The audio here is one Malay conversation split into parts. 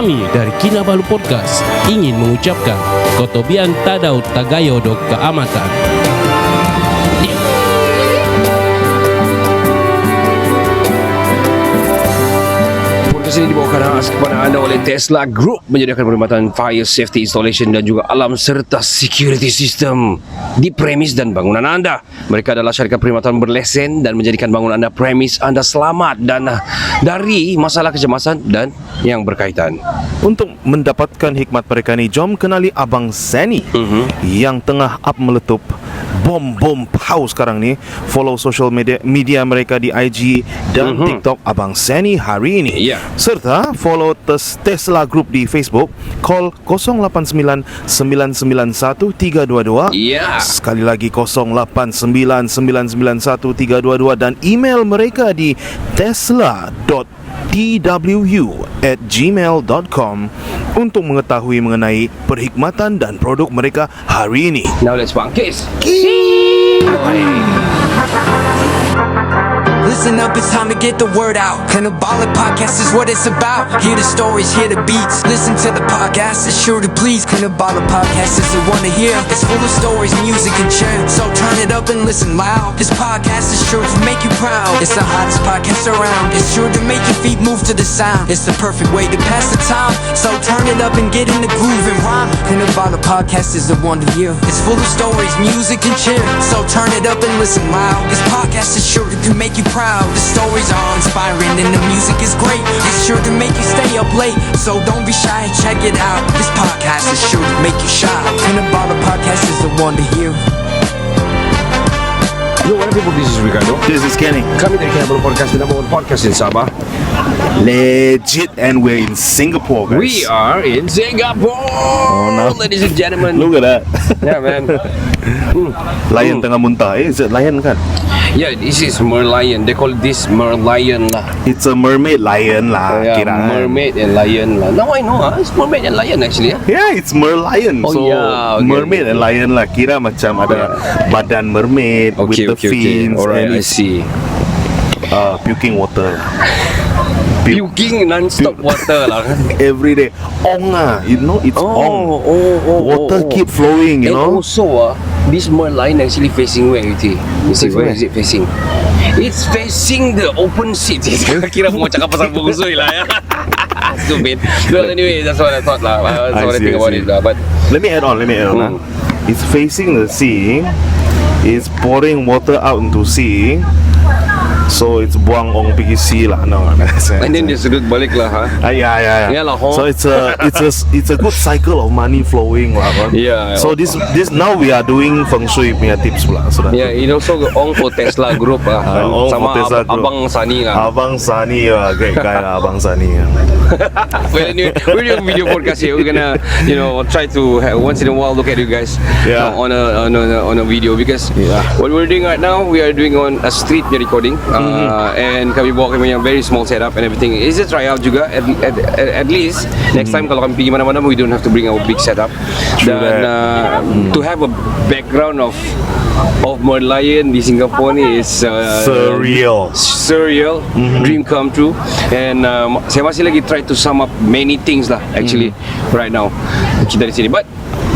Kami dari Kinabalu Podcast ingin mengucapkan Kotobian Tadau Tagayo do Keamatan. Podcast ini dibawakan khas kepada anda oleh Tesla Group, menyediakan perkhidmatan fire safety installation dan juga alarm serta security system di premis dan bangunan anda. Mereka adalah syarikat perkhidmatan berlesen dan menjadikan bangunan anda, premis anda selamat dan dari masalah kecemasan dan yang berkaitan. Untuk mendapatkan hikmat mereka ni, jom kenali Abang Sani yang tengah up meletup bom pow sekarang ni. Follow social media mereka di IG dan TikTok Abang Sani hari ini. Ya. Serta follow Tesla Group di Facebook. Call 089-991-322. Ya. Sekali lagi 089-991-322 dan email mereka di tesla.twu@gmail.com untuk mengetahui mengenai perkhidmatan dan produk mereka hari ini. Now let's bangkis. Listen up, it's time to get the word out. Cannabolic Podcast is what it's about. Hear the stories, hear the beats. Listen to the podcast, it's sure to please. Cannabolic Podcast is the one to hear. It's full of stories, music, and cheer. So turn it up and listen loud. This podcast is sure to make you proud. It's the hottest podcast around. It's sure to make your feet move to the sound. It's the perfect way to pass the time. So turn it up and get in the groove and rhyme. Cannabolic Podcast is the one to hear. It's full of stories, music, and cheer. So turn it up and listen loud. This podcast is sure to make you proud. The stories are inspiring and the music is great. It's sure to make you stay up late. So don't be shy, check it out. This podcast is sure to make you shy. Cannabolic Podcast is the one to hear. Hello, what people, this is Ricardo. This is Kenny. Kami dari Kinabalu Podcast, the number one podcast in Sabah. Legit, and we're in Singapore, guys. We are in Singapore, no. ladies and gentlemen. Look at that. Yeah, man. Lion tengah muntah. Is it lion kan? Yeah, this is merlion. They call this merlion lah. It's a mermaid lion lah. Yeah, kiraan. mermaid and lion lah. Now I know, it's mermaid and lion actually. Yeah, it's merlion. Oh, so yeah, okay, mermaid and lion lah. Kira macam ada badan mermaid with the fins Alright, and I see. puking water. Puking non-stop water lah. Every day. Ong lah. You know, it's ong. Water keep flowing, you and know. also, this merlion actually facing where, you see? You see, where is it facing? It's facing the open seat. Kira mau cakap pasal feng shui lah ya. Stupid. Well, anyway, that's what I thought lah. That's what I think about it lah. But Let me add on. It's facing the sea. It's pouring water out into sea. So it's buang ong pergi sea lah. No. and then dia sudut balik lah. Yeah. Yalah, So it's a good cycle of money flowing lah. Kan? Yeah. So this now we are doing feng shui punya tips pula. So Yeah, it also ong for Tesla Group lah. Ong for Sama Tesla Group. Abang Sani lah. Abang Sani lah, great guy lah, Abang Sani. Well, anyway, we're doing video podcast here. We're gonna, try to once in a while look at you guys on a video because what we're doing right now, we are doing on a street recording. And kami bawa kami yang very small setup and everything. It's a tryout juga. At least next time kalau kami pergi mana-mana, we don't have to bring our big setup. Dan to have a background of merlion di Singapore ni is surreal, dream come true. And saya masih lagi try to sum up many things lah actually right now kita di sini. But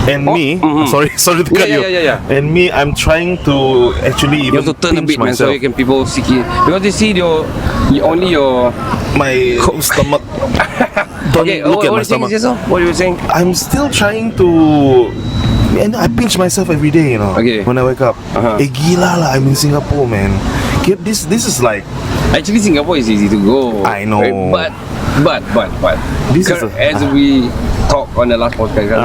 And me, sorry to cut you. Yeah. And me, I'm trying to actually you even have to turn a bit, man, myself. so you can people see it. Because they see only your My stomach. Don't okay, look at my what stomach. What are you saying? I'm still trying to. And I pinch myself every day, you know. Okay. When I wake up. Gila lah, I'm in Singapore, man. This is like. Actually, Singapore is easy to go. I know. Right? But This is as we talk on the last podcast,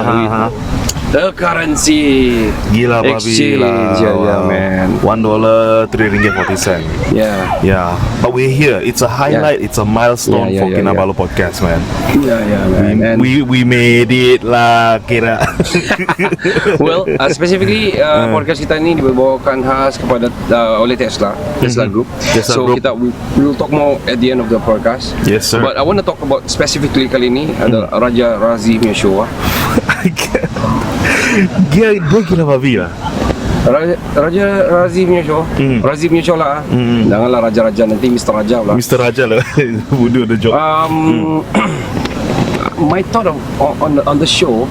the currency Gila babi exchange, lah. yeah, man. $1, $3.40. Yeah. But we're here. It's a highlight. It's a milestone for Kinabalu Podcast, man. Man. We made it lah, kira. Well, specifically podcast kita ni dibawakan khas kepada oleh Tesla Group. Tesla Group. We will talk more at the end of the podcast. Yes, sir. But I want to talk about specifically kali ni ada Raja Razi punya show. Dia gila babi lah. Raja Razi punya show. Razi punya show lah. Janganlah Raja-Raja, nanti Mr. Raja lah. Mr. Raja lah. Bodoh the job. my thought on the show.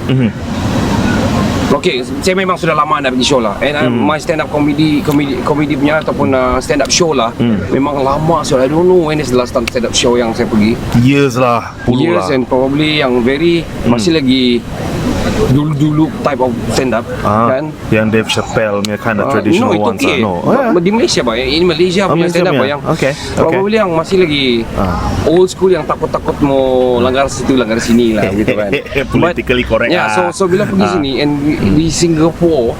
Okay, saya memang sudah lama nak pergi show lah. And my stand up comedy punya ataupun stand up show lah. Memang lama, so I don't know when is the last time stand up show yang saya pergi. Years lah, puluh Years lah. and probably yang very masih lagi dulu type of stand up kan. Yang Dave Chappelle punya kind of traditional no, itu ones okay. No. Oh, yeah. Di Malaysia ba? In Malaysia punya Malaysia stand up punya. ba yang Okay. probably yang masih lagi old school yang takut-takut mau langgar situ langgar sini lah gitu kan. Politically correct. Yeah, so bila pergi sini and di Singapore,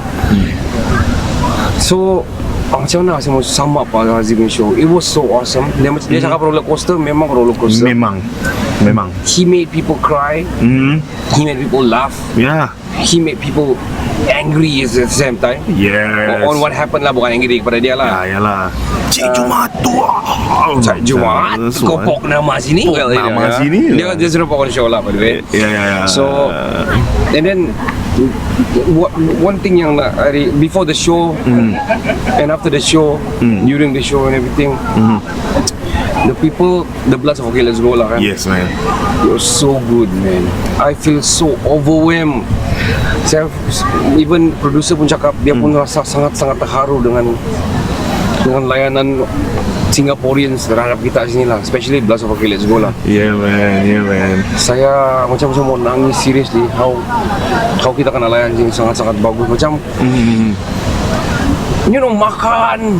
so macam mana saya mau sum up Razi punya show? It was so awesome. Dia cakap roller coaster, memang roller coaster. Memang. He made people cry. He made people laugh. Yeah. He made people angry at the same time. Yes. On what happened lah, bukan angry kepada dia lah. Yalah. Cik Jumaat tu. Cik Jumaat, kau pok nama sini. Pok nama sini. Dia sudah pok on show lah, by the way. Yeah. So, and then one thing yang before the show and after the show, during the show and everything, the people, the bloods of okay, let's go lah kan. Yes, man. You're so good, man. I feel so overwhelmed. Saya even producer pun cakap dia pun rasa sangat-sangat terharu dengan layanan Singaporeans terhadap kita sini lah, especially Bloods of Okay Let's Go lah. Yeah man. Saya macam mau nangis seriously how kita kena layan sini sangat-sangat bagus macam you know, makan,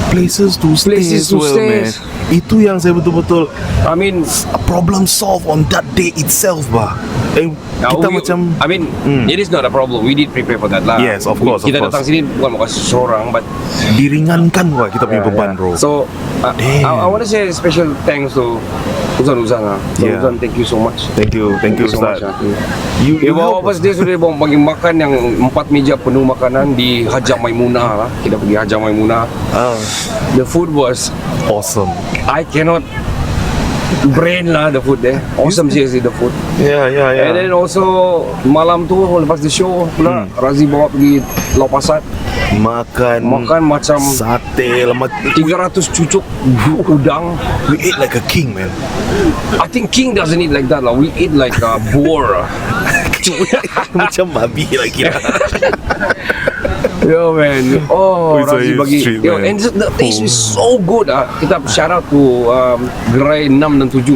Places to stay, man. Itu yang saya betul-betul I mean a problem solved on that day itself bah. Kita macam it is not a problem. We did prepare for that lah. Yes, of course. Kita datang sini bukan mau kasih seorang, but diringankan wah kita punya beban, bro. So I want to say special thanks to Uzan lah. Uzan, thank you so much. Thank you so Ustaz. much. You bawa help pas dia sudah bawa bagi makan yang 4 meja penuh makanan di Hajjah Maimunah lah. Kita pergi Hajjah Maimunah. The food was awesome. I cannot brain lah the food there. Awesome seriously the food. Yeah. And then also malam tu lepas the show pula Razi bawa pergi Lau Pasat. Makan macam sate lemak 300 cucuk udang. We ate like a king, man. I think king doesn't eat like that lah. We eat like a boar. Macam babi lagi lah. Yo man, Razi bagi street, yo, man. and the taste is so good. Kita shout out to gerai 6 dan 7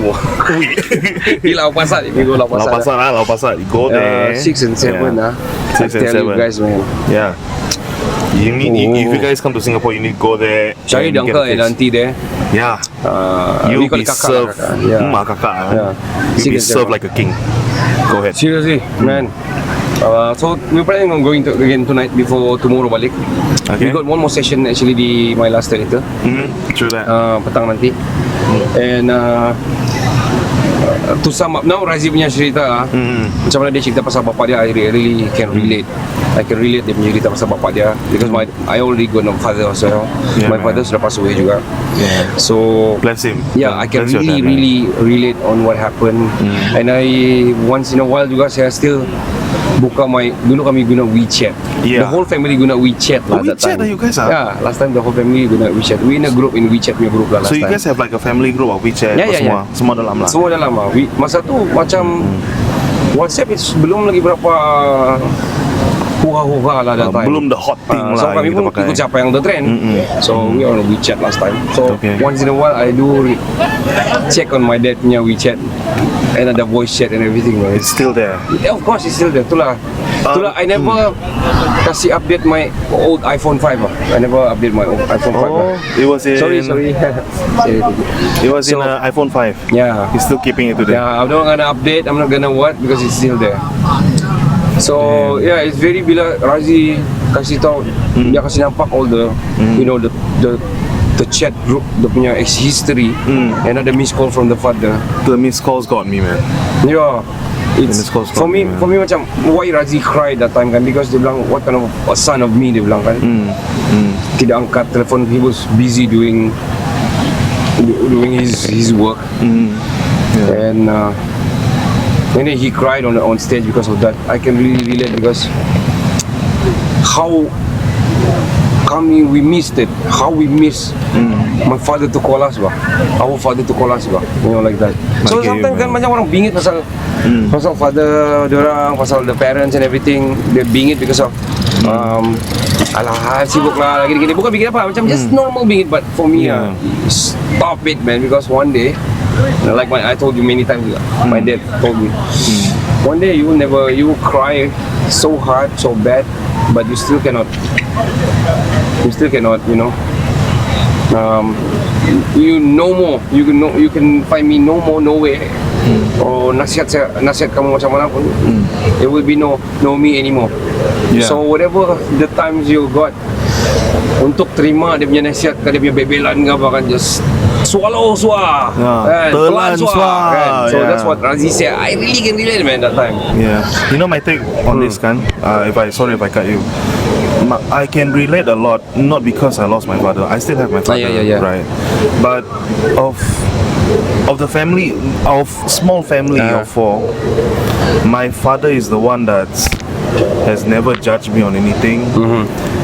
di Lau Pasat. We go Lau Pasat. Lau Pasat. You go there. 6 and 7 I 6 and tell you 7. guys, man. Yeah. You need if you guys come to Singapore, you need to go there. Cari the and get uncle a and taste. auntie there. Yeah. We You'll call be it kakak. served. Yeah. Kakak. Yeah. You'll be 6 and served 7. like a king. Go ahead. Seriously, man. So we're planning on going to again tonight before tomorrow balik. Okay. We got one more session actually di My Last Stand itu True that. petang nanti. And to sum up now, Razi punya cerita macam mana dia cerita pasal bapak dia, I really can relate. I can relate dia punya cerita pasal bapak dia because I already got no father also. My father sudah pass away juga. So Bless him. yeah, I can Bless your dad, man. really relate on what happened. And I once in a while juga saya still buka dulu kami guna WeChat. Yeah. The whole family guna WeChat lah that WeChat time. you guys are? Yeah, last time the whole family guna WeChat. We in a group in WeChat punya group lah last So you time. guys have like a family group of WeChat semua dalam lah. Semua dalam lah. Masa tu macam WhatsApp itu belum lagi berapa hura-hura lah that time. Belum the hot thing lah. So kami yang kita pun pakai. ikut siapa yang the trend. So we on WeChat last time. So once in a while I do check on my dad punya WeChat and ada voice chat and everything. It's still there. Yeah, of course it's still there. Itulah I never kasih update my old iPhone 5 lah. I never update my old iPhone 5 lah. It was in. Sorry. It was in iPhone 5. Yeah. He's still keeping it today. Yeah, I'm not gonna update. I'm not gonna what because it's still there. So yeah, it's very bila Razi kasih tahu, dia kasih nampak all the you know the chat group, dia punya history, and ada missed call from the father. The missed calls got me, man. Yeah. It's missed calls for got me macam why Razi cried that time kan, because dia bilang what kind of a son of me, dia bilang kan. Tidak angkat telefon, he was busy doing his work. And then he cried on stage because of that. I can really relate because how kami, we missed it. How we miss my father to call us, bah. Our father to call us, bah. You know, like that. So Okay, sometimes kan man. banyak orang bingit pasal pasal father diorang, pasal the parents and everything. They bingit because of alah sibuk lah gini-gini. Bukan bingit apa, macam just normal bingit. But for me, Yeah. stop it, man. Because one day, like I told you many times, my dad told me, one day you will cry so hard, so bad, but you still cannot, you know, you no more, you can find me no more, nowhere. Or nasihat kamu macam mana pun, there will be no me anymore. Yeah. So whatever the times you got untuk terima dia punya nasihat, dia punya bebelan ke apa kan, just swallow suah, telan suah, kan? So yeah. that's what Razi said. I really can relate, man, that time. Yeah, you know my take on this kan. Sorry if I cut you. I can relate a lot, not because I lost my father. I still have my father, yeah. right? But of the family, of small family of four, my father is the one that has never judged me on anything.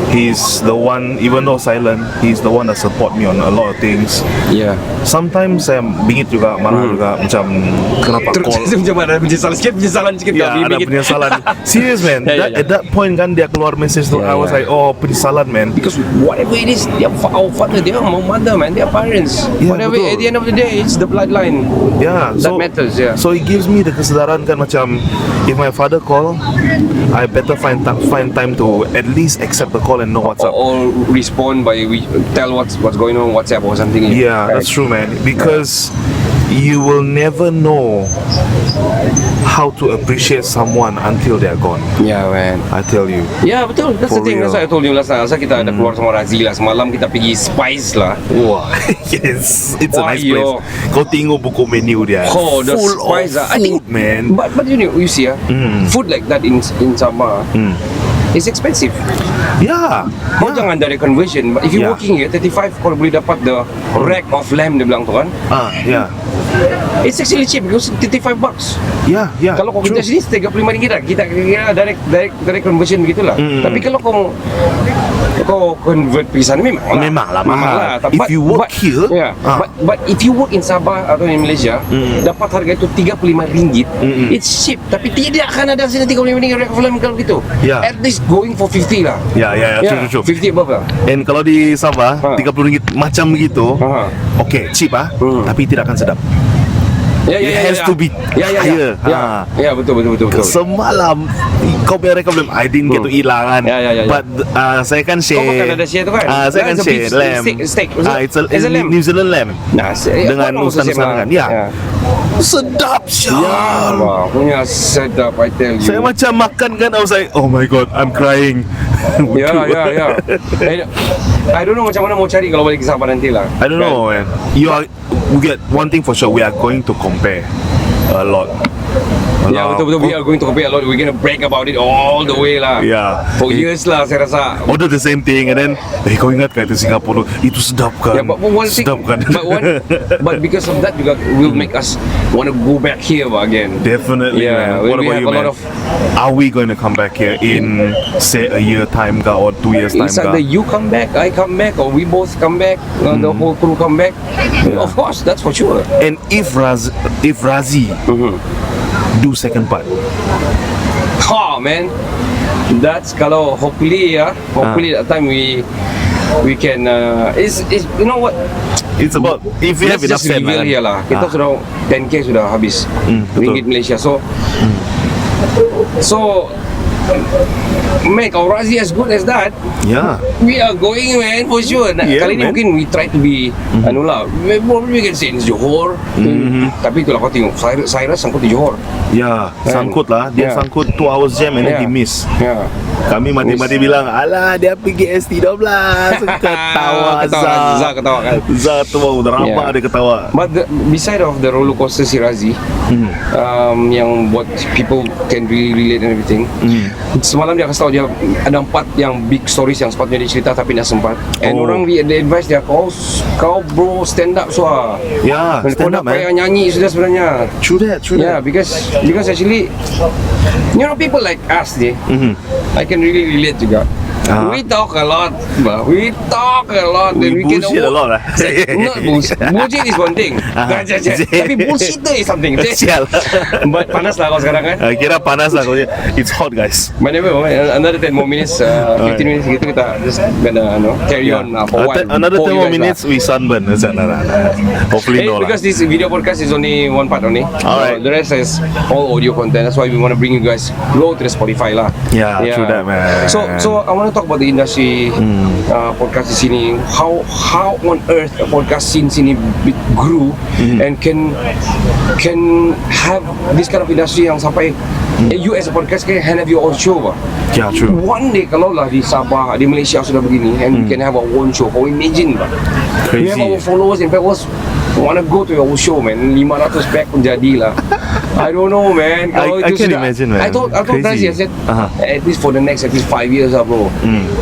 He's the one, even though silent, he's the one that support me on a lot of things. Yeah. Sometimes saya bingit juga, marah juga, macam kenapa call. Macam mana, penyesalan sikit Ya, ada penyesalan. Serious, man. Yeah. At that point kan dia keluar message tu, I was like, oh, penyesalan, man. Because whatever it is, our father, they are our mother, man, they are parents. Yeah, Whatever, betul. at the end of the day, it's the bloodline. Yeah, That matters, yeah. So it gives me the kesedaran kan, macam if my father call, I better find time to at least accept the call and know what's up. Or respond by tell what's going on WhatsApp or something. Yeah, that's true, man. Because you will never know how to appreciate someone until they're gone. Yeah, man. I tell you. Yeah, betul. That's For the thing. real. That's why I told you last night. Asal kita ada keluar sama Razi lah. Semalam kita pergi Spice lah. Wah, yes, it's a Wah, nice place. yo. Kau tengok buku menu dia. Oh, the full Spice of I think, food, man. But you see, food like that in Sabah is expensive. Yeah. Kau jangan dari conversion. But if you Yeah. working here, 35 kau boleh dapat the rack of lamb dia bilang tu kan. Yeah. It's actually cheap because $35. Yeah. Kalau kau true. kerja sini RM35 lah. Kita kira direct conversion begitulah. Tapi kalau kau convert pergi sana Memanglah mahal. Tapi- If you work here, yeah. But if you work in Sabah atau in Malaysia, dapat harga itu RM35. It's cheap. Tapi tidak akan ada sini RM35 rack of lamb kalau gitu. Yeah. At least going for 50 lah. Yeah, true. 50 above lah. And kalau di Sabah, RM30 macam begitu, okay, cheap tapi tidak akan sedap. It has to be higher. Ya, betul. Semalam kau punya rekomendasi I didn't get to eat lah kan. Ya. But saya kan share. Kau makan ada share tu kan? Saya kan It's a share beef lamb. steak. It's a lamb. New Zealand lamb. Nah, Dengan usan-usan kan. Ya. Sedap sial. Wah, punya sedap, I tell you. Saya macam makan kan, I was like, oh my god, I'm crying. Ya. I don't know macam mana mau cari kalau balik ke Sabah nanti lah. I don't know, man. We get one thing for sure. We are going to compare a lot. Ya, betul. We are going to compare a lot. We're going to brag about it all the way lah. Yeah. For years lah, saya rasa. Order the same thing and then, kau ingat kan itu Singapura itu sedap kan? Yeah, but one thing, sedap kan? but because of that juga will make us want to go back here again. Definitely, Yeah, man. What we about have you, a lot man? Are we going to come back here in say a year time ka or 2 years time It's ka? either you come back, I come back, or we both come back, the whole crew come back. Of course, that's for sure. And if Razi do second part, Oh man, that's kalau hopefully that time we can is you know what, it's about if we have let's enough just time reveal here lah. Kita sudah 10k sudah habis betul. ringgit Malaysia, so make our Razi as good as that. Yeah. We are going, man, for sure. Nah, Yeah, kali ni man. mungkin we try to be anu lah, probably we can say in Johor. Tapi itulah kau tengok Cyrus sangkut di Johor. Ya, sangkut lah. Dia Yeah. sangkut 2 hours jam and then Yeah. he miss. Yeah. Kami mati-mati bilang, alah dia pergi ST12. Ketawa Zah ketawa kan. Zah tu udah rabak Yeah. dia ketawa. But beside of the roller coaster si Razi, yang buat people can really relate and everything. Semalam dia kasih tahu dia ada 4 yang big stories yang sepatutnya dia cerita tapi tak sempat. And orang dia advise dia, kau bro stand up suah. Ya, Kau stand dah up, payah man. nyanyi sudah sebenarnya. True that. Yeah, because actually, you know, people like us, I can really relate juga. We talk a lot, but we talk a lot. We and can bullshit a lot lah. Not bullshit. Bullshit is one thing. Tapi bullshit is something. Sial. But panas lah kau sekarang kan. Kira panas lah. It's hot guys. But anyway, another 10 more minutes, 15 minutes gitu kita just gonna carry on for a while. Another for 10 you more guys minutes we sunburn. Hopefully no lah. Because this video podcast is only one part only. Alright. The rest is all audio content. That's why we want to bring you guys go to the Spotify lah. Yeah, true that, man. So I want to talk about the industry podcast di sini. How on earth a podcast scene sini grew and can have this kind of industry yang sampai you as a podcast can have your own show bah. Yeah, true. One day kalau lah di Sabah, di Malaysia sudah begini and we can have our own show. Kau imagine bah. We have our followers and followers wanna go to your show man. 500 pack pun jadilah. I don't know man. Kalau I itu can sudah, imagine man. I told Razi, I said at least for the next 5 years lah bro.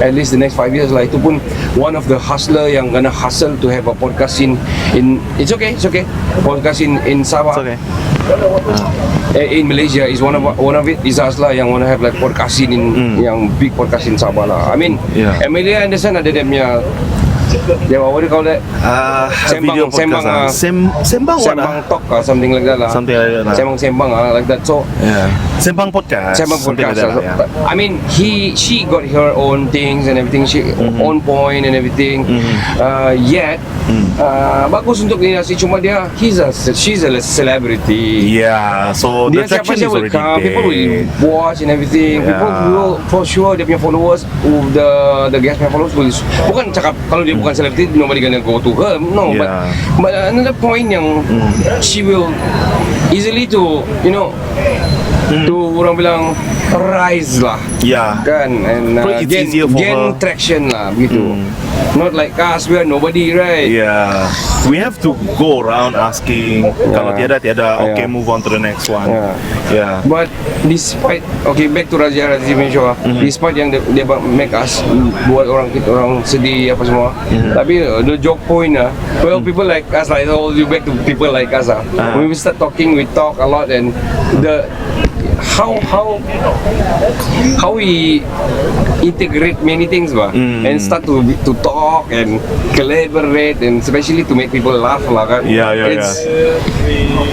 At least the next 5 years lah. Itu pun one of the hustler yang gonna hustle to have a podcast in it's okay. Podcast in Sabah. It's okay. In Malaysia is one of it is us lah yang wanna have like podcasting in yang big podcast in Sabah lah. I mean, Amelia Anderson ada dia punya what do you call that? Video podcast. Sembang talk or something like that lah. Something like that lah. Sembang like that. So Sembang podcast. Sembang Something podcast. like that, I mean, she got her own things and everything. She own point and everything. Yet bagus untuk industri. Cuma dia she's a celebrity. Yeah, so the Dia traction siapa is will already come, people will there. watch and everything. People will for sure dia punya followers, the guest punya followers will bukan cakap kalau dia bukan celebrity nobody gonna go to her. No, but another point yang she will easily to to orang bilang rise lah. Yeah. Kan and It's easier for gain her. traction lah begitu. Not like us, we are nobody, right? Yeah, we have to go around asking. Kalau tiada, okay, move on to the next one. Yeah. But despite back to Razi show, despite yang dia make us buat orang sedih apa semua, tapi the joke point well people like us like you back to people like us when we start talking, we talk a lot and the how we integrate many things and start to talk and collaborate and especially to make people laugh lah kan.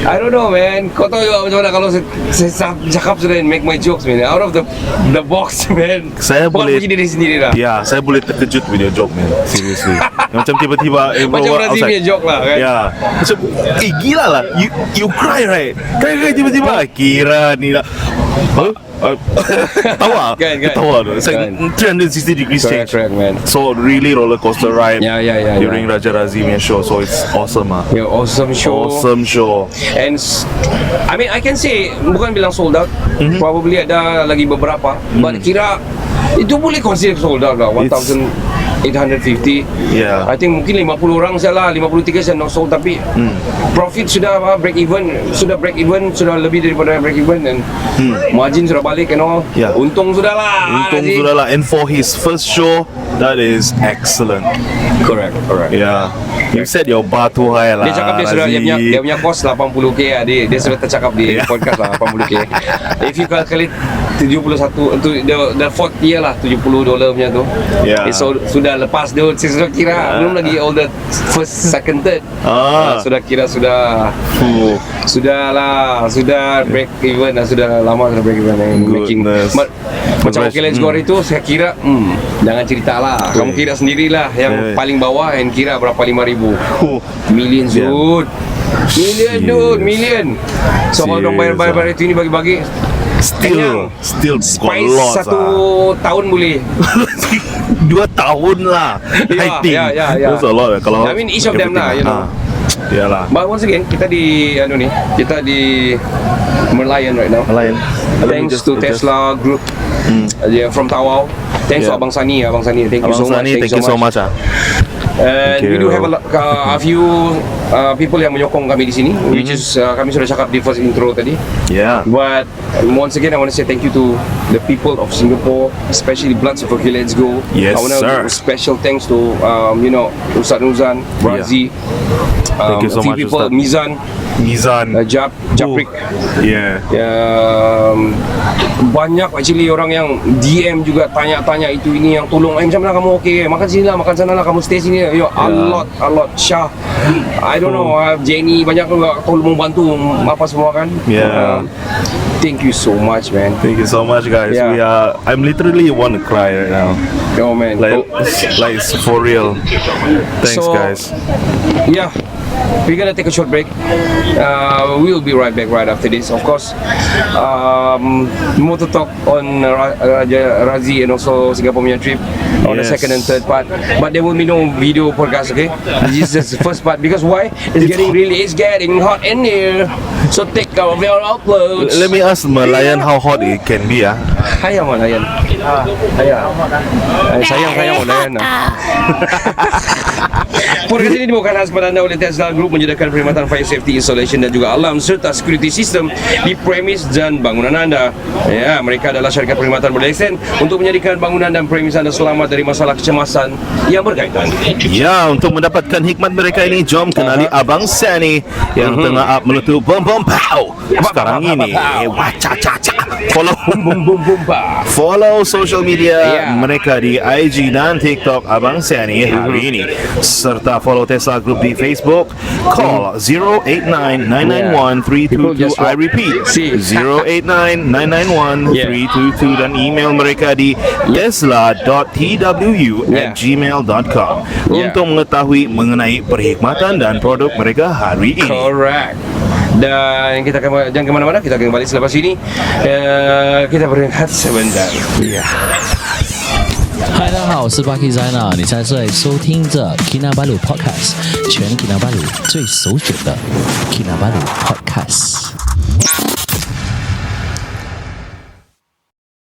I don't know man, kau tahu juga macam mana kalau saya cakap sudah make my jokes man, out of the box man. Saya boleh puji diri sendiri lah. saya boleh terkejut with your joke man, seriously. Macam tiba-tiba macam Razi punya joke lah kan. Macam gila lah, you cry right, cry tiba-tiba kira ni lah. Tawa tu. It's like 360 degrees change. Correct, man. So really roller coaster ride. During Yeah. Raja Razi punya show. So it's awesome Awesome show. And I mean I can say bukan bilang sold out. Probably ada lagi beberapa. But kira itu boleh consider sold out lah. 1,850. I think mungkin 50 orang salah, 53 saya not sold tapi profit sudah break even, sudah lebih daripada break even dan margin sudah balik and all. Untung sudah lah. And for his first show, that is excellent. Correct. You said your bar too high lah. Dia cakap dia sudah dia punya cost 80k dia sudah tercakap di podcast lah 80k. If you calculate 71 tu the fourth year lah $70 punya tu. Sudah lepas dia sudah kira belum lagi all the first, second, third. Sudah kira sudah break even dah, sudah lama sudah break even making. Macam okay let's go itu saya kira jangan cerita lah. Kamu kira sendirilah yang paling bawah and kira berapa 5,000 million million. So kalau dong bayar itu ini bagi-bagi Still Spice lots 1 tahun boleh 2 tahun lah. I think that's a lot. Kalau I mean each of them lah, you know. Yalah. But once again kita di Merlion right now. Thanks to Tesla Group from Tawau. Thanks to Abang Sani. Thank you so much. Thank you so much. And we do have a few people yang menyokong kami di sini, which is kami sudah cakap di first intro tadi. But once again I want to say thank you to the people of Singapore, especially Bloods of Okay Let's Go. Yes, I want to give special thanks to Ustaz Nuzan, Razi, thank you so a few much, people, Ustaz. Mizan, Mizan. Japrik. Yeah. Banyak actually orang yang DM juga tanya-tanya itu ini yang tolong macam mana kamu makan sini lah, makan sana lah, kamu stay sini. A lot Syah, I don't know, Jenny banyak juga tolong membantu apa semua kan. Thank you so much, man. Thank you so much, guys. I'm literally want to cry right now. Oh man, like it's for real. Thanks, guys. Yeah, we're gonna take a short break. We'll be right back right after this. Of course, more to talk on Razi and also Singapore punya trip on the second and third part. But there will be no video podcast, okay? This is the first part because why? It's getting hot in here. So take our uploads. Let me ask Malayan how hot it can be. Hayang Malayan. Sayang Malayan. Podcast ini dibawakan khas pada anda oleh Tesla Group, menyediakan perkhidmatan fire safety installation dan juga alarm serta security system di premis dan bangunan anda. Ya, mereka adalah syarikat perkhidmatan berlesen untuk menjadikan bangunan dan premis anda selamat dari masalah kecemasan yang berkaitan. Ya, untuk mendapatkan hikmat mereka ini, jom kenali Abang Sani yang tengah up meletup bom pow sekarang ini. Follow social media mereka di IG dan TikTok Abang Sani hari ini, serta follow Tesla Group di Facebook. Call 089-991-322. I repeat, 089-991-322 dan email mereka di tesla.twu@gmail.com untuk mengetahui mengenai perkhidmatan dan produk mereka hari ini. Correct. Dan kita akan jangan kemana-mana, kita akan kembali selepas ini. Kita berehat sebentar.嗨，大家好，我是 Bucky Zaina， 你在这里收听着 Kinabalu Podcast， 全 Kinabalu 最首选的 Kinabalu Podcast。